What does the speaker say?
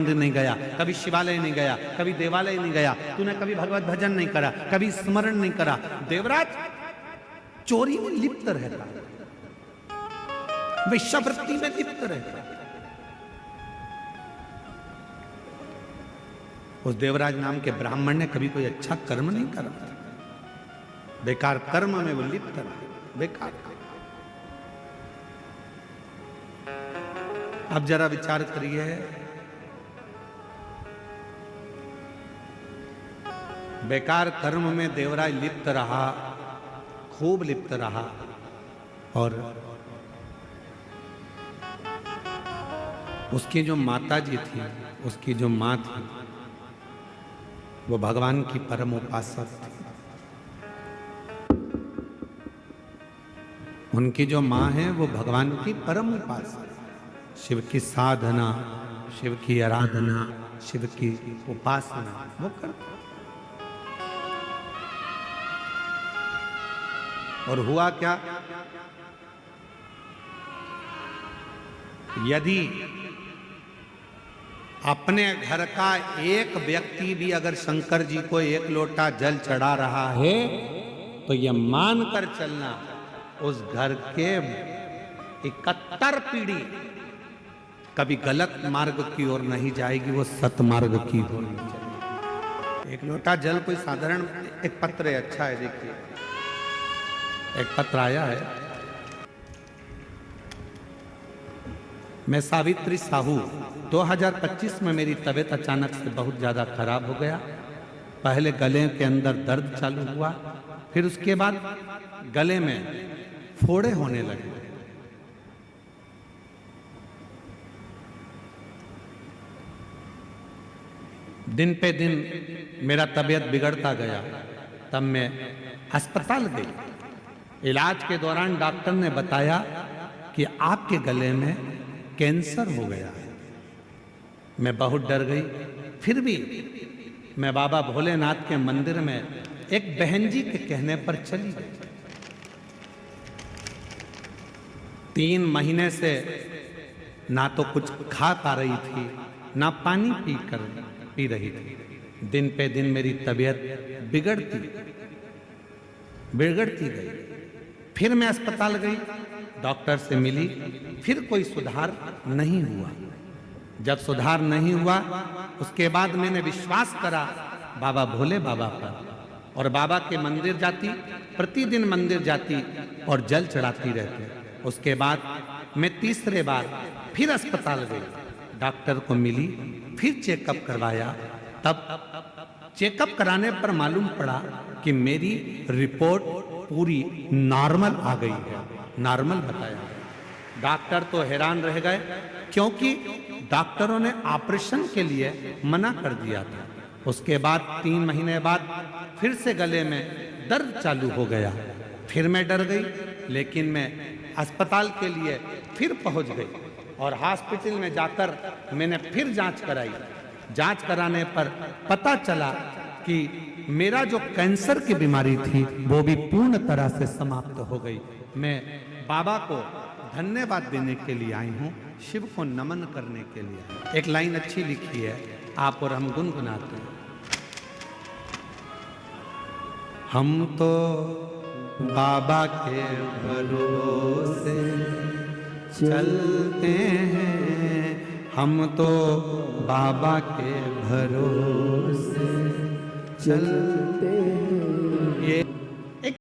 मंदिर नहीं गया, कभी शिवालय नहीं गया, कभी देवालय नहीं गया, तूने कभी भगवत भजन नहीं करा, कभी स्मरण नहीं करा। देवराज चोरी में लिप्त रहता, वेश्यावृत्ति में लिप्त रहता। उस देवराज नाम के ब्राह्मण ने कभी कोई अच्छा कर्म नहीं करा, बेकार कर्म में वो लिप्त रहा, बेकार। अब जरा विचार करिए, बेकार कर्म में देवराज लिप्त रहा, खूब लिप्त रहा, और उसकी जो माता जी थी, उसकी जो माँ थी, वो भगवान की परम उपासक थी। उनकी जो माँ है वो भगवान की परम उपासक, शिव की साधना, शिव की आराधना, शिव की उपासना वो करते। और हुआ क्या, यदि अपने घर का एक व्यक्ति भी अगर शंकर जी को एक लोटा जल चढ़ा रहा है तो यह मानकर चलना उस घर के 71 पीढ़ी कभी गलत मार्ग की ओर नहीं जाएगी, वो सतमार्ग की ओर जाएगी। एक लोटा जल कोई साधारण, एक पत्र है, अच्छा है, देखिए एक पत्र आया है। मैं सावित्री साहू, 2025 में मेरी तबीयत अचानक से बहुत ज़्यादा खराब हो गया। पहले गले के अंदर दर्द चालू हुआ, फिर उसके बाद गले में फोड़े होने लगे। दिन पे दिन मेरा तबीयत बिगड़ता गया। तब मैं अस्पताल गई। इलाज के दौरान डॉक्टर ने बताया कि आपके गले में कैंसर हो गया है। मैं बहुत डर गई, फिर भी मैं बाबा भोलेनाथ के मंदिर में एक बहन जी के कहने पर चली गई। 3 महीने से ना तो कुछ खा पा रही थी, ना पानी पी रही थी। दिन पे दिन मेरी तबीयत बिगड़ती गई। फिर मैं अस्पताल गई, डॉक्टर से मिली, फिर कोई सुधार नहीं हुआ। जब सुधार नहीं हुआ, उसके बाद मैंने विश्वास करा बाबा भोले बाबा पर, और बाबा के मंदिर जाती, प्रतिदिन मंदिर जाती और जल चढ़ाती रहती। उसके बाद मैं तीसरे बार फिर अस्पताल गई, डॉक्टर को मिली, फिर चेकअप करवाया। तब चेकअप कराने पर मालूम पड़ा कि मेरी रिपोर्ट पूरी नॉर्मल आ गई है, नॉर्मल बताया। डॉक्टर तो हैरान रह गए, क्योंकि डॉक्टरों ने ऑपरेशन के लिए मना कर दिया था। उसके बाद 3 महीने बाद फिर से गले में दर्द चालू हो गया। फिर मैं डर गई, लेकिन मैं अस्पताल के लिए फिर पहुंच गई और हॉस्पिटल में जाकर मैंने फिर जांच कराई। जांच कराने पर पता चला कि मेरा जो कैंसर की बीमारी थी वो भी पूर्ण तरह से समाप्त हो गई। मैं बाबा को धन्यवाद देने के लिए आई हूँ, शिव को नमन करने के लिए। एक लाइन अच्छी लिखी है, आप और हम गुनगुनाते हैं। हम तो बाबा के भरोसे चलते हैं, हम तो बाबा के भरोसे चलते हैं।